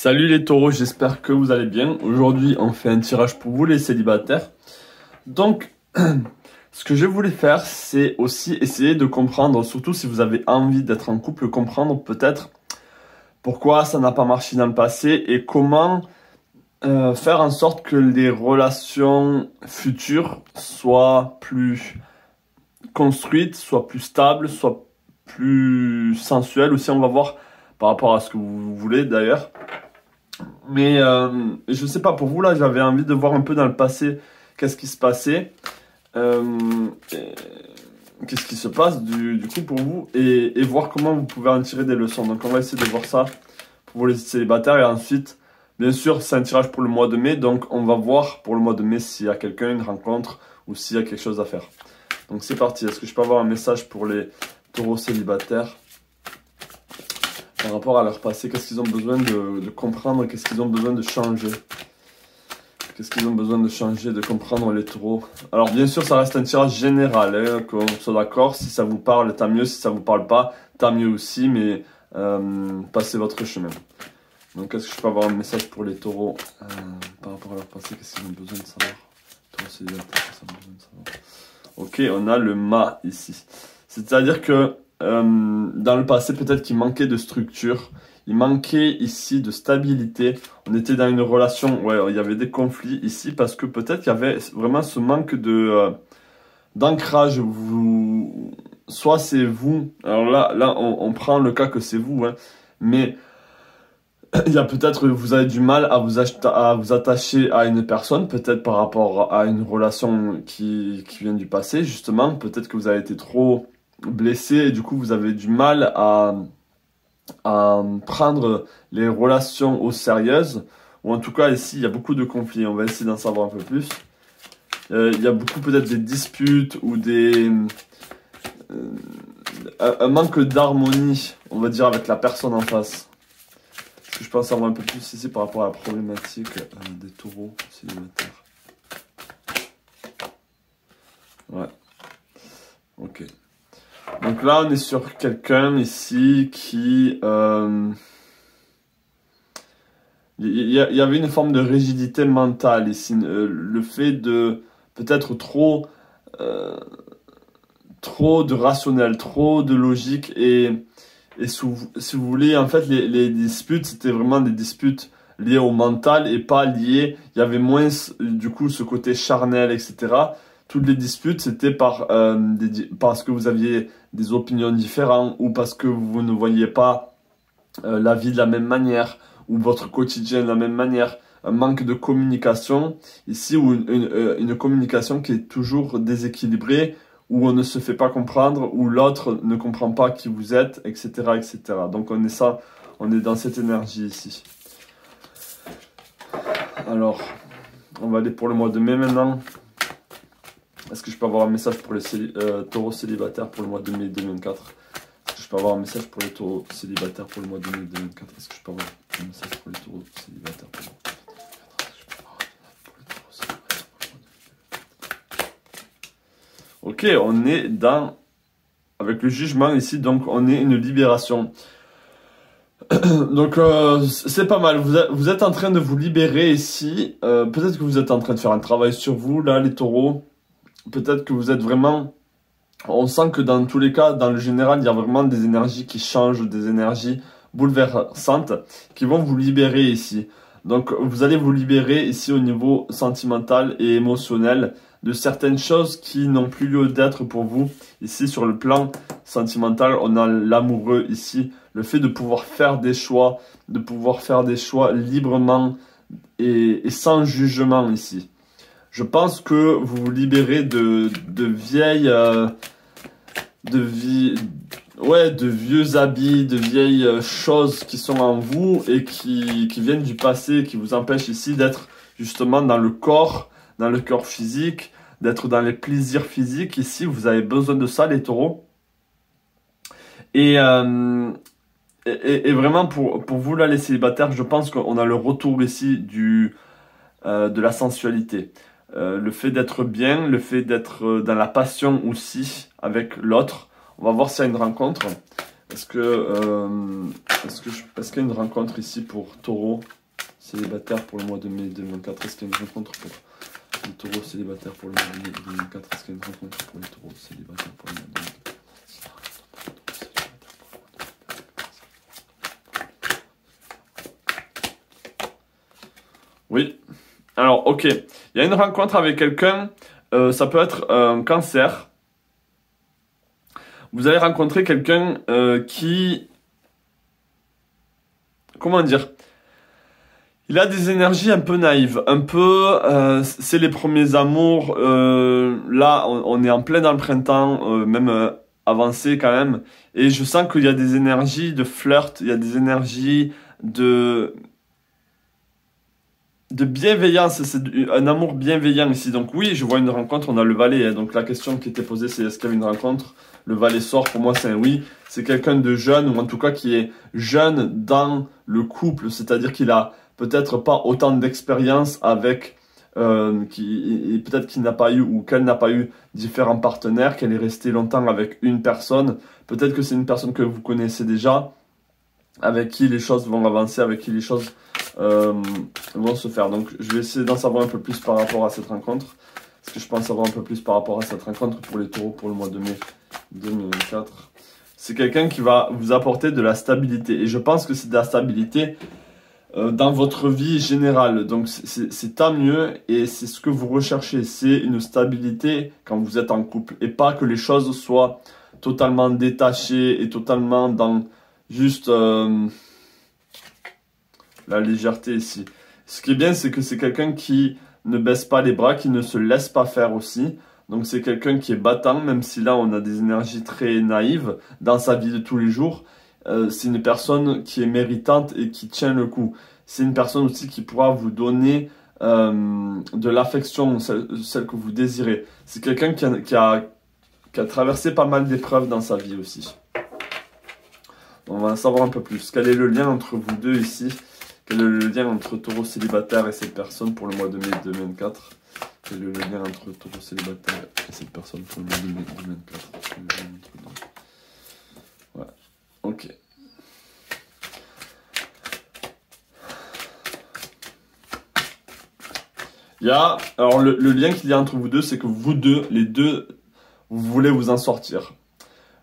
Salut les taureaux, j'espère que vous allez bien. Aujourd'hui, on fait un tirage pour vous les célibataires. Donc, ce que je voulais faire, c'est aussi essayer de comprendre, surtout si vous avez envie d'être en couple, comprendre peut-être pourquoi ça n'a pas marché dans le passé et comment faire en sorte que les relations futures soient plus construites, soient plus stables, soient plus sensuelles. Aussi, on va voir par rapport à ce que vous voulez d'ailleurs. Mais je sais pas, pour vous là, j'avais envie de voir un peu dans le passé qu'est-ce qui se passait, qu'est-ce qui se passe du coup pour vous et voir comment vous pouvez en tirer des leçons. Donc on va essayer de voir ça pour vous les célibataires et ensuite, bien sûr, c'est un tirage pour le mois de mai, donc on va voir pour le mois de mai s'il y a quelqu'un, une rencontre ou s'il y a quelque chose à faire. Donc c'est parti, est-ce que je peux avoir un message pour les taureaux célibataires ? Par rapport à leur passé, qu'est-ce qu'ils ont besoin de comprendre, qu'est-ce qu'ils ont besoin de changer. Qu'est-ce qu'ils ont besoin de changer, de comprendre les taureaux. Alors bien sûr, ça reste un tirage général, hein, qu'on soit d'accord. Si ça vous parle, tant mieux. Si ça vous parle pas, tant mieux aussi. Mais passez votre chemin. Donc est-ce que je peux avoir un message pour les taureaux par rapport à leur passé, qu'est-ce qu'ils ont besoin de savoir. Taureaux célibataires, qu'est-ce qu'ils ont besoin de savoir. Ok, on a le mât ici. C'est-à-dire que dans le passé, peut-être qu'il manquait de structure, il manquait ici de stabilité. On était dans une relation, ouais, il y avait des conflits ici parce que peut-être qu'il y avait vraiment ce manque de d'ancrage. Soit c'est vous, alors là on prend le cas que c'est vous, hein, mais il y a peut-être vous avez du mal à vous attacher à une personne, peut-être par rapport à une relation qui vient du passé, justement. Peut-être que vous avez été trop blessé et du coup vous avez du mal à prendre les relations au sérieux, ou en tout cas ici il y a beaucoup de conflits, on va essayer d'en savoir un peu plus. Il y a beaucoup peut-être des disputes ou un manque d'harmonie, on va dire, avec la personne en face. Est-ce que je peux en savoir un peu plus ici par rapport à la problématique des taureaux célibataires? Ouais, ok. Donc là, on est sur quelqu'un ici qui... il y avait une forme de rigidité mentale ici. Le fait de peut-être trop de rationnel, trop de logique. Et si vous voulez, en fait, les disputes, c'était vraiment des disputes liées au mental et pas liées... Il y avait moins, du coup, ce côté charnel, etc. Toutes les disputes, c'était parce que vous aviez des opinions différentes ou parce que vous ne voyiez pas la vie de la même manière ou votre quotidien de la même manière. Un manque de communication ici ou une communication qui est toujours déséquilibrée, où on ne se fait pas comprendre, où l'autre ne comprend pas qui vous êtes, etc., etc. Donc on est dans cette énergie ici. Alors, on va aller pour le mois de mai maintenant. Est-ce que je peux avoir un message pour les taureaux célibataires pour le mois de mai 2004? Est-ce que je peux avoir un message pour les taureaux célibataires pour le mois de mai 2004? Est-ce que je peux avoir un message pour les taureaux célibataires pour le mois de mai 2004? Ok, on est avec le jugement ici, donc on est une libération. Donc c'est pas mal, vous êtes en train de vous libérer ici. Peut-être que vous êtes en train de faire un travail sur vous, là, les taureaux. Peut-être que vous êtes vraiment... On sent que dans tous les cas, dans le général, il y a vraiment des énergies qui changent, des énergies bouleversantes qui vont vous libérer ici. Donc vous allez vous libérer ici au niveau sentimental et émotionnel de certaines choses qui n'ont plus lieu d'être pour vous. Ici sur le plan sentimental, on a l'amoureux ici, le fait de pouvoir faire des choix, librement et sans jugement ici. Je pense que vous vous libérez de vieux habits, de vieilles choses qui sont en vous et qui viennent du passé, qui vous empêchent ici d'être justement dans le corps physique, d'être dans les plaisirs physiques. Ici, vous avez besoin de ça, les taureaux. Et vraiment, pour vous, là, les célibataires, je pense qu'on a le retour ici de la sensualité. Le fait d'être bien, le fait d'être dans la passion aussi avec l'autre. On va voir s'il y a une rencontre. Est-ce qu'il y a une rencontre ici pour taureau célibataire pour le mois de mai 2024? Est-ce qu'il y a une rencontre pour les taureaux célibataires pour le mois de mai 2024? Est-ce qu'il y a une rencontre pour les taureaux célibataires pour le mois de mai 2024? Oui. Alors, ok. Il y a une rencontre avec quelqu'un. Ça peut être un cancer. Vous allez rencontrer quelqu'un qui... Comment dire? Il a des énergies un peu naïves. Un peu... c'est les premiers amours. Là, on est en plein dans le printemps. Même avancé quand même. Et je sens qu'il y a des énergies de flirt. Il y a des énergies de bienveillance, c'est un amour bienveillant ici. Donc oui, je vois une rencontre, on a le valet. Hein. Donc la question qui était posée, c'est est-ce qu'il y avait une rencontre? Le valet sort, pour moi c'est un oui. C'est quelqu'un de jeune, ou en tout cas qui est jeune dans le couple. C'est-à-dire qu'il a peut-être pas autant d'expérience avec... peut-être qu'il n'a pas eu, ou qu'elle n'a pas eu différents partenaires, qu'elle est restée longtemps avec une personne. Peut-être que c'est une personne que vous connaissez déjà, avec qui les choses vont avancer, avec qui les choses... vont se faire. Donc je vais essayer d'en savoir un peu plus par rapport à cette rencontre. Est-ce que je pense savoir un peu plus par rapport à cette rencontre pour les taureaux pour le mois de mai 2024? C'est quelqu'un qui va vous apporter de la stabilité. Et je pense que c'est de la stabilité dans votre vie générale. Donc c'est tant mieux et c'est ce que vous recherchez. C'est une stabilité quand vous êtes en couple. Et pas que les choses soient totalement détachées et totalement dans juste... la légèreté ici. Ce qui est bien, c'est que c'est quelqu'un qui ne baisse pas les bras, qui ne se laisse pas faire aussi. Donc c'est quelqu'un qui est battant, même si là on a des énergies très naïves dans sa vie de tous les jours. C'est une personne qui est méritante et qui tient le coup. C'est une personne aussi qui pourra vous donner de l'affection, celle que vous désirez. C'est quelqu'un qui a traversé pas mal d'épreuves dans sa vie aussi. On va en savoir un peu plus. Quel est le lien entre vous deux ici? Quel est le lien entre taureau célibataire et cette personne pour le mois de mai 2024? Quel est le lien entre taureau célibataire et cette personne pour le mois de mai 2024? Ouais, ok. Il y a, alors le lien qu'il y a entre vous deux, c'est que vous deux, les deux, vous voulez vous en sortir.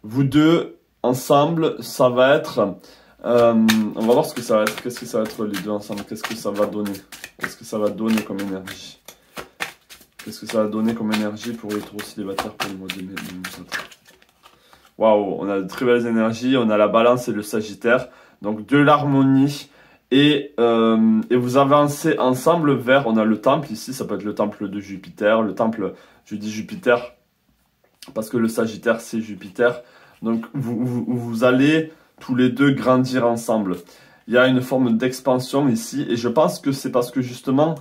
Vous deux, ensemble, ça va être... on va voir ce que ça va être. Qu'est-ce que ça va être les deux ensemble? Qu'est-ce que ça va donner? Qu'est-ce que ça va donner comme énergie? Qu'est-ce que ça va donner comme énergie pour les taureaux célibataires pour le mois de mai 2024? Waouh, on a de très belles énergies. On a la balance et le sagittaire. Donc de l'harmonie. Et vous avancez ensemble vers... On a le temple ici. Ça peut être le temple de Jupiter. Le temple, je dis Jupiter parce que le sagittaire c'est Jupiter. Donc vous allez... tous les deux grandir ensemble. Il y a une forme d'expansion ici et je pense que c'est parce que justement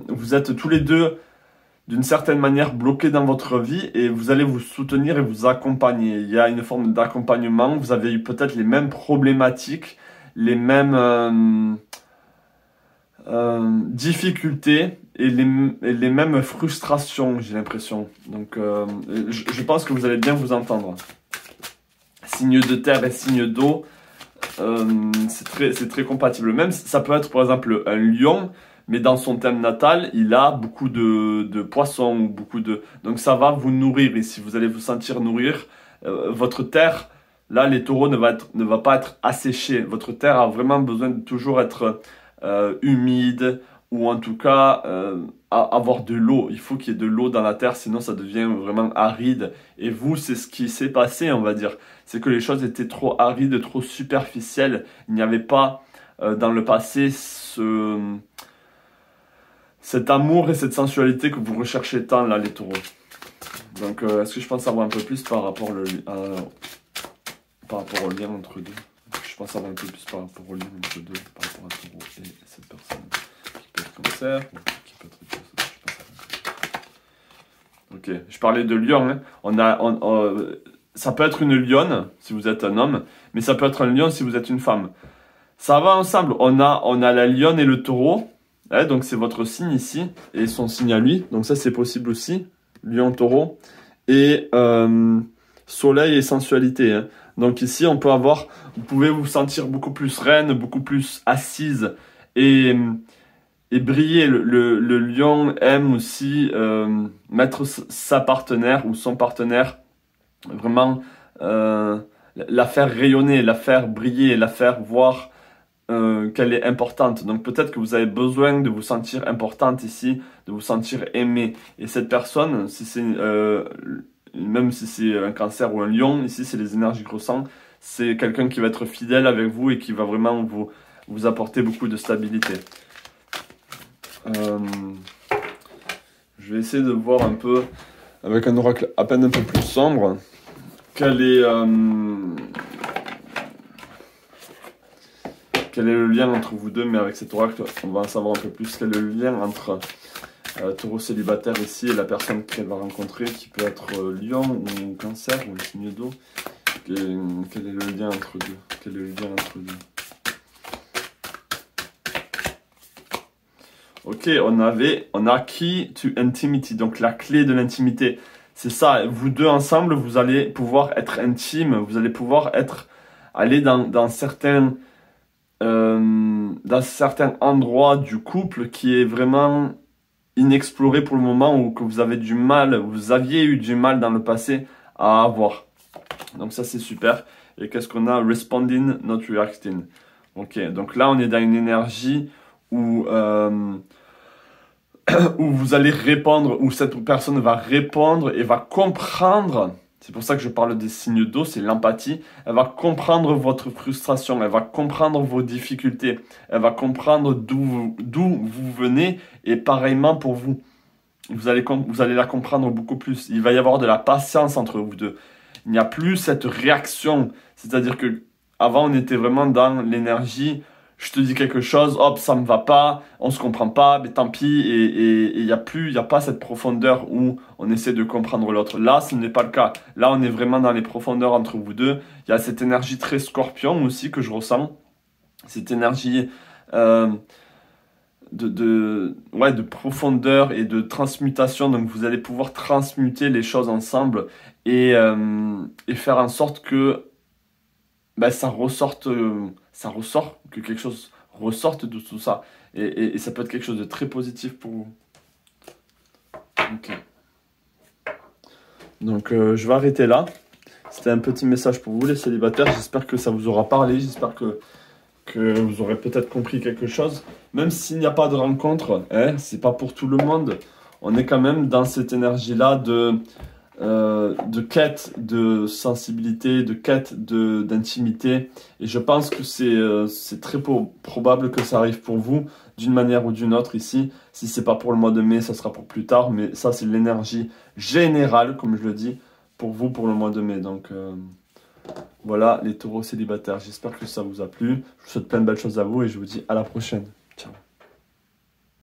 vous êtes tous les deux d'une certaine manière bloqués dans votre vie et vous allez vous soutenir et vous accompagner. Il y a une forme d'accompagnement, vous avez eu peut-être les mêmes problématiques, les mêmes difficultés et les mêmes frustrations, j'ai l'impression. Donc je pense que vous allez bien vous entendre. Signe de terre et signe d'eau, c'est très compatible. Même ça peut être par exemple un lion, mais dans son thème natal, il a beaucoup de poissons, beaucoup de... Donc ça va vous nourrir ici, vous allez vous sentir nourrir. Votre terre, là les taureaux ne va pas être asséché. Votre terre a vraiment besoin de toujours être humide, ou en tout cas avoir de l'eau. Il faut qu'il y ait de l'eau dans la terre, sinon ça devient vraiment aride. Et vous, c'est ce qui s'est passé, on va dire. C'est que les choses étaient trop arides, trop superficielles. Il n'y avait pas dans le passé cet amour et cette sensualité que vous recherchez tant là, les taureaux. Donc est-ce que je pense savoir un peu plus par rapport au lien entre deux? Je pense savoir un peu plus par rapport au lien entre deux, par rapport à taureau et cette personne qui peut être cancer, qui peut être autre chose. Ok, je parlais de lion. Hein. Ça peut être une lionne si vous êtes un homme, mais ça peut être un lion si vous êtes une femme. Ça va ensemble. On a la lionne et le taureau. Hein, donc c'est votre signe ici et son signe à lui. Donc ça c'est possible aussi. Lion, taureau. Et soleil et sensualité. Hein. Donc ici, on peut avoir, vous pouvez vous sentir beaucoup plus reine, beaucoup plus assise et, et briller. Le lion aime aussi mettre sa partenaire ou son partenaire, vraiment la faire rayonner, la faire briller, la faire voir qu'elle est importante. Donc peut-être que vous avez besoin de vous sentir importante ici, de vous sentir aimée. Et cette personne, si c'est même si c'est un cancer ou un lion, ici c'est les énergies que je ressens, c'est quelqu'un qui va être fidèle avec vous et qui va vraiment vous apporter beaucoup de stabilité. Je vais essayer de voir un peu, avec un oracle à peine un peu plus sombre, quel est le lien entre vous deux, mais avec cet oracle, on va en savoir un peu plus. Quel est le lien entre taureau célibataire ici et la personne qu'elle va rencontrer, qui peut être lion ou cancer ou le signe d'eau. Quel est le lien entre deux? Quel est le lien entre deux? Ok, on a key to intimity, donc la clé de l'intimité. C'est ça, vous deux ensemble, vous allez pouvoir être intime, vous allez pouvoir aller dans certains endroits du couple qui est vraiment inexploré pour le moment ou que vous aviez eu du mal dans le passé à avoir. Donc ça c'est super. Et qu'est-ce qu'on a? Responding, not reacting. Ok, donc là on est dans une énergie où vous allez répondre, où cette personne va répondre et va comprendre. C'est pour ça que je parle des signes d'eau, c'est l'empathie. Elle va comprendre votre frustration, elle va comprendre vos difficultés, elle va comprendre d'où vous venez et pareillement pour vous. Vous allez la comprendre beaucoup plus. Il va y avoir de la patience entre vous deux. Il n'y a plus cette réaction. C'est-à-dire que avant on était vraiment dans l'énergie. Je te dis quelque chose, hop, ça me va pas, on se comprend pas, mais tant pis, et il y a pas cette profondeur où on essaie de comprendre l'autre. Là, ce n'est pas le cas. Là, on est vraiment dans les profondeurs entre vous deux. Il y a cette énergie très scorpion aussi que je ressens. Cette énergie de profondeur et de transmutation. Donc, vous allez pouvoir transmuter les choses ensemble et faire en sorte que ça ressort, que quelque chose ressorte de tout ça. Et ça peut être quelque chose de très positif pour vous. Ok. Donc je vais arrêter là. C'était un petit message pour vous les célibataires. J'espère que ça vous aura parlé. J'espère que vous aurez peut-être compris quelque chose. Même s'il n'y a pas de rencontre, c'est pas pour tout le monde. On est quand même dans cette énergie-là de quête de sensibilité, de quête d'intimité. Et je pense que c'est très probable que ça arrive pour vous d'une manière ou d'une autre ici. Si c'est pas pour le mois de mai, ça sera pour plus tard. Mais ça, c'est l'énergie générale, comme je le dis, pour vous pour le mois de mai. Donc voilà les taureaux célibataires. J'espère que ça vous a plu. Je vous souhaite plein de belles choses à vous et je vous dis à la prochaine. Ciao.